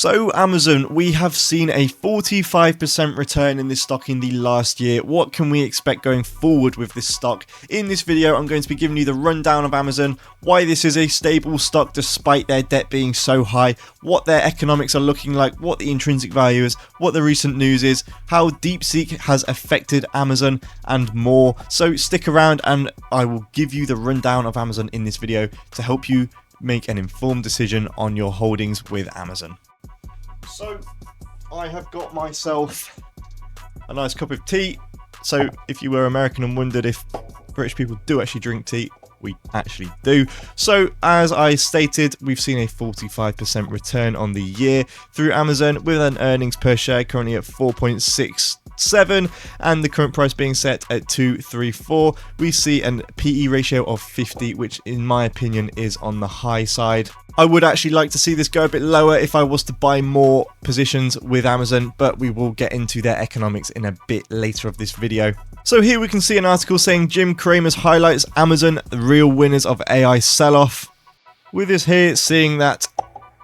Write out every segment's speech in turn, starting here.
So Amazon, we have seen a 45% return in this stock in the last year. What can we expect going forward with this stock? In this video, I'm going to be giving you the rundown of Amazon, why this is a stable stock despite their debt being so high, what their economics are looking like, what the intrinsic value is, what the recent news is, how DeepSeek has affected Amazon, and more. So stick around and I will give you the rundown of Amazon in this video to help you make an informed decision on your holdings with Amazon. So I have got myself a nice cup of tea. So if you were American and wondered if British people do actually drink tea, we actually do. So as I stated, we've seen a 45% return on the year through Amazon with an earnings per share currently at 4.67 and the current price being set at 234. We see an PE ratio of 50, which in my opinion is on the high side. I would actually like to see this go a bit lower if I was to buy more positions with Amazon, but we will get into their economics in a bit later of this video. So here we can see an article saying Jim Cramer's highlights Amazon, the real winners of AI sell-off. With this here, seeing that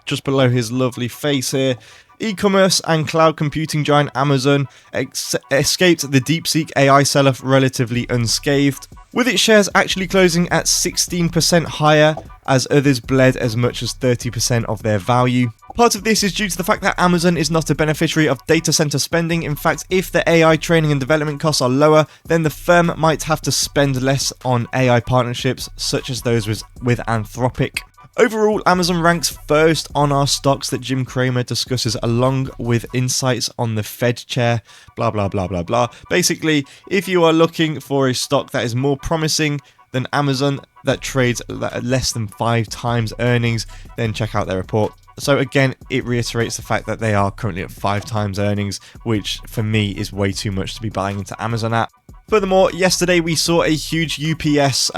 just below his lovely face here, e-commerce and cloud computing giant Amazon escaped the DeepSeek AI sell-off relatively unscathed, with its shares actually closing at 16% higher as others bled as much as 30% of their value. Part of this is due to the fact that Amazon is not a beneficiary of data center spending. In fact, if the AI training and development costs are lower, then the firm might have to spend less on AI partnerships such as those with Anthropic. Overall, Amazon ranks first on our stocks that Jim Cramer discusses along with insights on the Fed chair, blah, blah, blah, blah, blah. Basically, if you are looking for a stock that is more promising than Amazon that trades at less than 5 times earnings, then check out their report. So again, it reiterates the fact that they are currently at 5 times earnings, which for me is way too much to be buying into Amazon at. Furthermore, yesterday we saw a huge UPS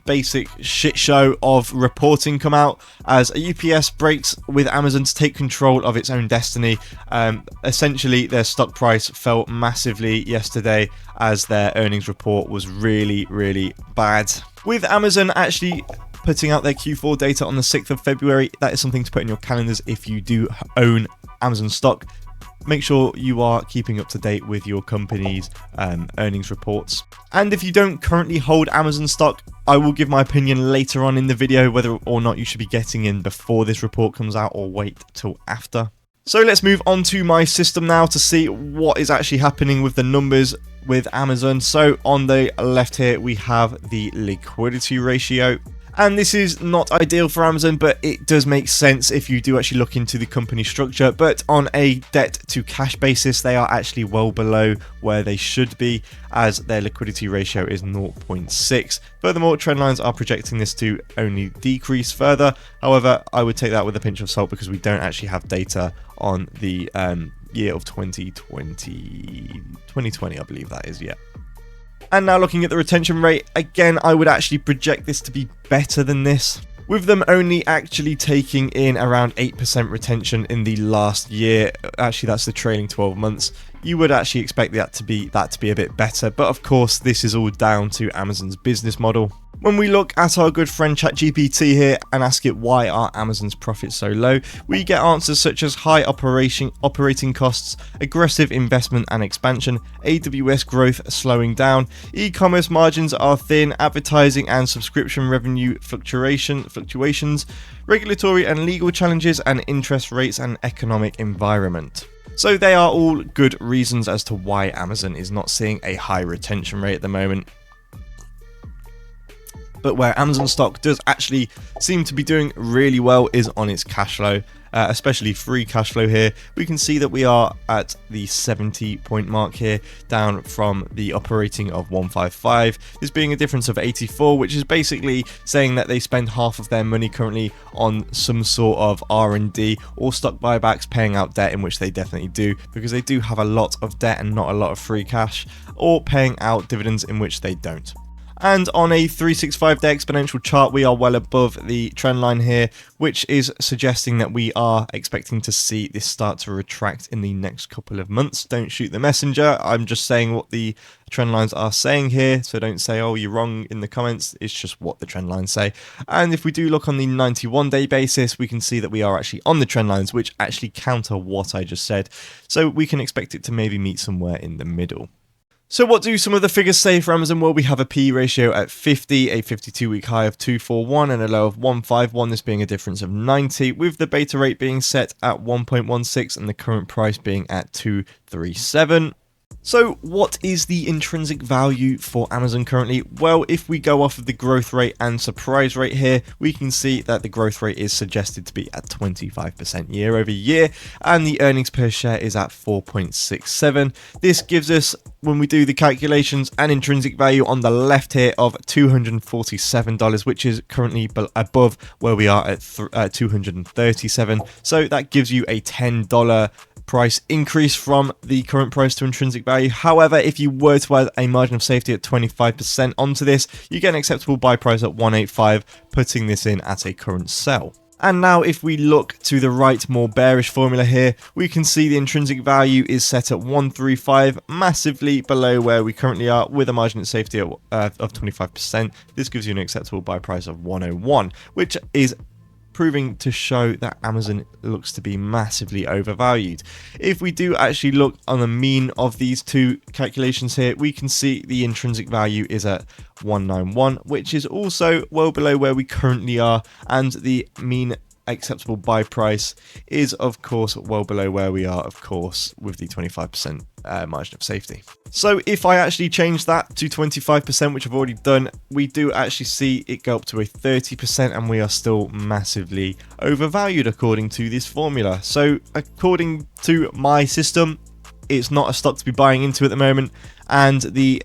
basic shit show of reporting come out as a UPS breaks with Amazon to take control of its own destiny. Essentially, their stock price fell massively yesterday as their earnings report was really, really bad. With Amazon actually putting out their Q4 data on the 6th of February, that is something to put in your calendars if you do own Amazon stock. Make sure you are keeping up to date with your company's earnings reports. And if you don't currently hold Amazon stock, I will give my opinion later on in the video whether or not you should be getting in before this report comes out or wait till after. So let's move on to my system now to see what is actually happening with the numbers with Amazon. So on the left here, we have the liquidity ratio. And this is not ideal for Amazon, but it does make sense if you do actually look into the company structure. But on a debt to cash basis, they are actually well below where they should be, as their liquidity ratio is 0.6. Furthermore, trend lines are projecting this to only decrease further. However, I would take that with a pinch of salt because we don't actually have data on the year of 2020, I believe that is, yeah. And now looking at the retention rate, again, I would actually project this to be better than this, with them only actually taking in around 8% retention in the last year. Actually, that's the trailing 12 months. You would actually expect that to be a bit better, but of course, this is all down to Amazon's business model. When we look at our good friend ChatGPT here and ask it why are Amazon's profits so low, we get answers such as high operating costs, aggressive investment and expansion, AWS growth slowing down, e-commerce margins are thin, advertising and subscription revenue fluctuations, regulatory and legal challenges, and interest rates and economic environment. So they are all good reasons as to why Amazon is not seeing a high retention rate at the moment. But where Amazon stock does actually seem to be doing really well is on its cash flow, especially free cash flow here. We can see that we are at the 70-point mark here, down from the operating of 155. This being a difference of 84, which is basically saying that they spend half of their money currently on some sort of R&D or stock buybacks, paying out debt, in which they definitely do, because they do have a lot of debt and not a lot of free cash, or paying out dividends, in which they don't. And on a 365-day exponential chart, we are well above the trend line here, which is suggesting that we are expecting to see this start to retract in the next couple of months. Don't shoot the messenger. I'm just saying what the trend lines are saying here, so don't say, oh, you're wrong in the comments. It's just what the trend lines say. And if we do look on the 91-day basis, we can see that we are actually on the trend lines, which actually counter what I just said. So we can expect it to maybe meet somewhere in the middle. So what do some of the figures say for Amazon? Well, we have a PE ratio at 50, a 52-week high of 241 and a low of 151, this being a difference of 90, with the beta rate being set at 1.16 and the current price being at 237. So what is the intrinsic value for Amazon currently? Well, if we go off of the growth rate and surprise rate here, we can see that the growth rate is suggested to be at 25% year over year, and the earnings per share is at 4.67. This gives us, when we do the calculations, an intrinsic value on the left here of $247, which is currently above where we are at $237. So that gives you a $10 price increase from the current price to intrinsic value. However, if you were to add a margin of safety at 25% onto this, you get an acceptable buy price at 185, putting this in at a current sell. And now if we look to the right, more bearish formula here, we can see the intrinsic value is set at 135, massively below where we currently are, with a margin of safety of 25%. This gives you an acceptable buy price of 101, which is proving to show that Amazon looks to be massively overvalued. If we do actually look on the mean of these two calculations here, we can see the intrinsic value is at 191, which is also well below where we currently are, and the mean acceptable buy price is of course well below where we are, of course, with the 25% margin of safety. So if I actually change that to 25%, which I've already done, we do actually see it go up to a 30%, and we are still massively overvalued according to this formula. So according to my system, it's not a stock to be buying into at the moment, and the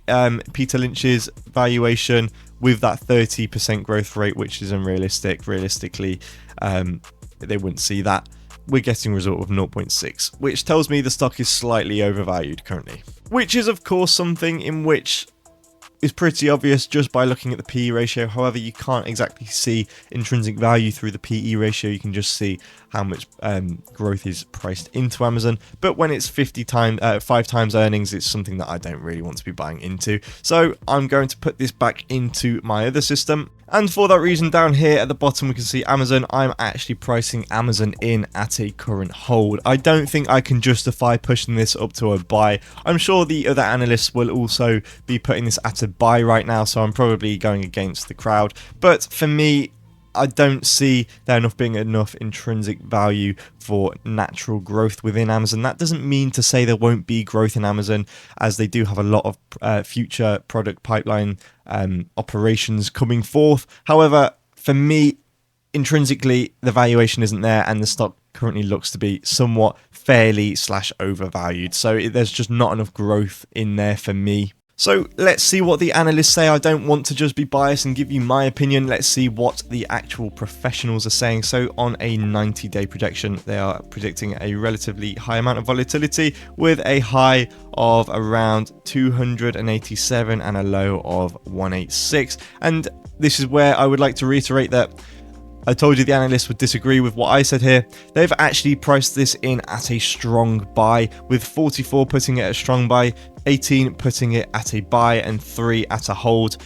Peter Lynch's valuation with that 30% growth rate, which is unrealistic. Realistically, they wouldn't see that. We're getting a result of 0.6, which tells me the stock is slightly overvalued currently, which is of course something in which is pretty obvious just by looking at the PE ratio. However, you can't exactly see intrinsic value through the PE ratio. You can just see how much growth is priced into Amazon. But when it's 5 times earnings, it's something that I don't really want to be buying into. So I'm going to put this back into my other system. And for that reason, down here at the bottom, we can see Amazon. I'm actually pricing Amazon in at a current hold. I don't think I can justify pushing this up to a buy. I'm sure the other analysts will also be putting this at a buy right now, so I'm probably going against the crowd. But for me, I don't see there being enough intrinsic value for natural growth within Amazon. That doesn't mean to say there won't be growth in Amazon, as they do have a lot of future product pipeline operations coming forth. However, for me, intrinsically, the valuation isn't there, and the stock currently looks to be somewhat fairly / overvalued. So there's just not enough growth in there for me. So let's see what the analysts say. I don't want to just be biased and give you my opinion. Let's see what the actual professionals are saying. So on a 90-day projection, they are predicting a relatively high amount of volatility, with a high of around 287 and a low of 186. And this is where I would like to reiterate that I told you the analysts would disagree with what I said here. They've actually priced this in at a strong buy, with 44 putting it at a strong buy, 18 putting it at a buy, and 3 at a hold,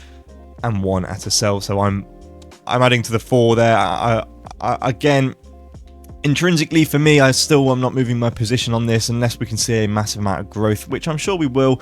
and 1 at a sell. So I'm adding to the 4 there. Again, intrinsically for me, I'm not moving my position on this unless we can see a massive amount of growth, which I'm sure we will.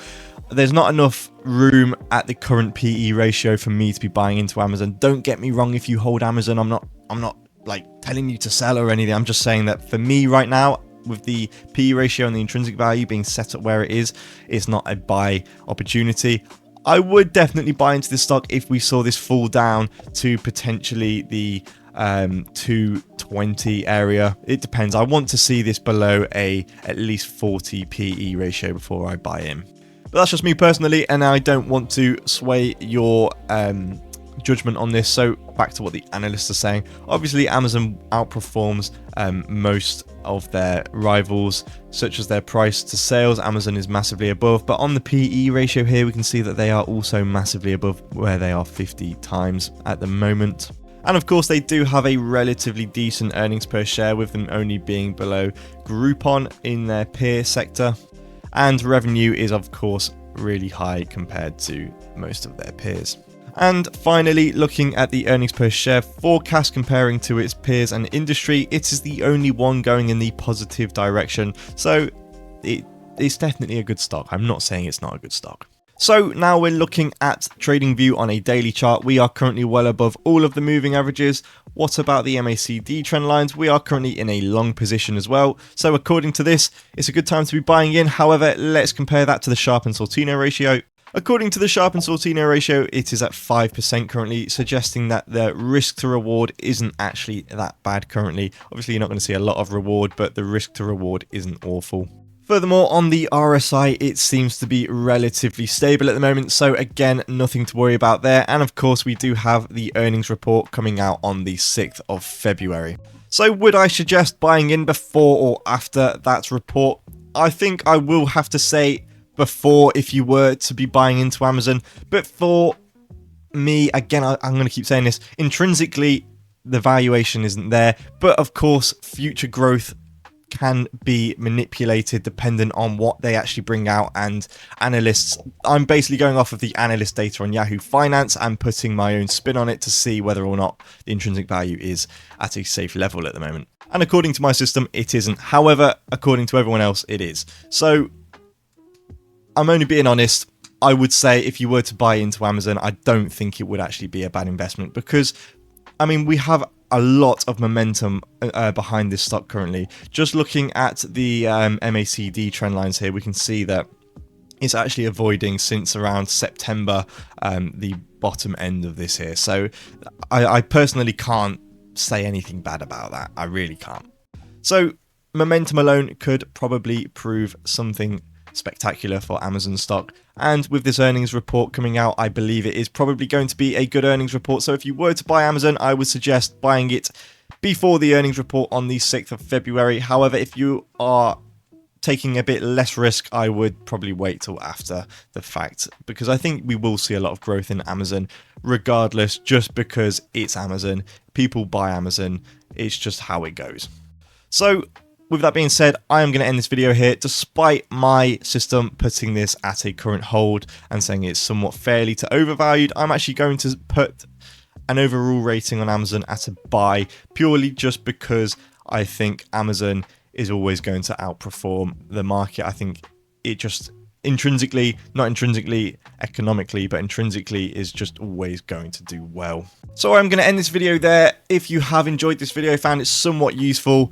There's not enough room at the current PE ratio for me to be buying into Amazon. Don't get me wrong, if you hold Amazon, I'm not like telling you to sell or anything. I'm just saying that for me right now, with the PE ratio and the intrinsic value being set at where it is, it's not a buy opportunity. I would definitely buy into this stock if we saw this fall down to potentially the 220 area. It depends. I want to see this below at least 40 PE ratio before I buy in. But that's just me personally, and I don't want to sway your judgment on this. So back to what the analysts are saying. Obviously, Amazon outperforms most of their rivals, such as their price to sales. Amazon is massively above, but on the PE ratio here, we can see that they are also massively above, where they are 50 times at the moment. And of course, they do have a relatively decent earnings per share, with them only being below Groupon in their peer sector. And revenue is, of course, really high compared to most of their peers. And finally, looking at the earnings per share forecast comparing to its peers and industry, it is the only one going in the positive direction. So it's definitely a good stock. I'm not saying it's not a good stock. So now we're looking at TradingView on a daily chart. We are currently well above all of the moving averages. What about the MACD trend lines? We are currently in a long position as well. So according to this, it's a good time to be buying in. However, let's compare that to the Sharpe and Sortino ratio. According to the Sharpe and Sortino ratio, it is at 5% currently, suggesting that the risk to reward isn't actually that bad currently. Obviously, you're not going to see a lot of reward, but the risk to reward isn't awful. Furthermore, on the RSI, it seems to be relatively stable at the moment, so again, nothing to worry about there. And of course, we do have the earnings report coming out on the 6th of February. So would I suggest buying in before or after that report? I think I will have to say before if you were to be buying into Amazon. But for me, again, I'm going to keep saying this, intrinsically, the valuation isn't there. But of course, future growth can be manipulated dependent on what they actually bring out, and analysts, I'm basically going off of the analyst data on Yahoo Finance and putting my own spin on it to see whether or not the intrinsic value is at a safe level at the moment. And according to my system, it isn't. However, according to everyone else, it is. So I'm only being honest. I would say if you were to buy into Amazon, I don't think it would actually be a bad investment, because I mean, we have a lot of momentum behind this stock currently. Just looking at the MACD trend lines here, we can see that it's actually avoiding since around September the bottom end of this here. So I personally can't say anything bad about that. I really can't. So momentum alone could probably prove something spectacular for Amazon stock, and with this earnings report coming out, I believe it is probably going to be a good earnings report. So if you were to buy Amazon, I would suggest buying it before the earnings report on the 6th of February. However, if you are taking a bit less risk, I would probably wait till after the fact, because I think we will see a lot of growth in Amazon regardless, just because it's Amazon. People buy Amazon. It's just how it goes. So with that being said, I am going to end this video here. Despite my system putting this at a current hold and saying it's somewhat fairly to overvalued, I'm actually going to put an overall rating on Amazon at a buy, purely just because I think Amazon is always going to outperform the market. I think it just intrinsically, not intrinsically economically, but intrinsically is just always going to do well. So I'm going to end this video there. If you have enjoyed this video, found it somewhat useful,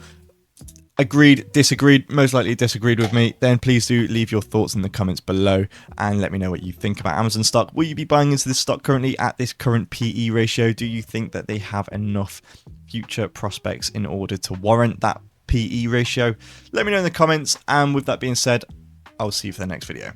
agreed, disagreed, most likely disagreed with me, then please do leave your thoughts in the comments below and let me know what you think about Amazon stock. Will you be buying into this stock currently at this current PE ratio? Do you think that they have enough future prospects in order to warrant that PE ratio? Let me know in the comments, and with that being said, I'll see you for the next video.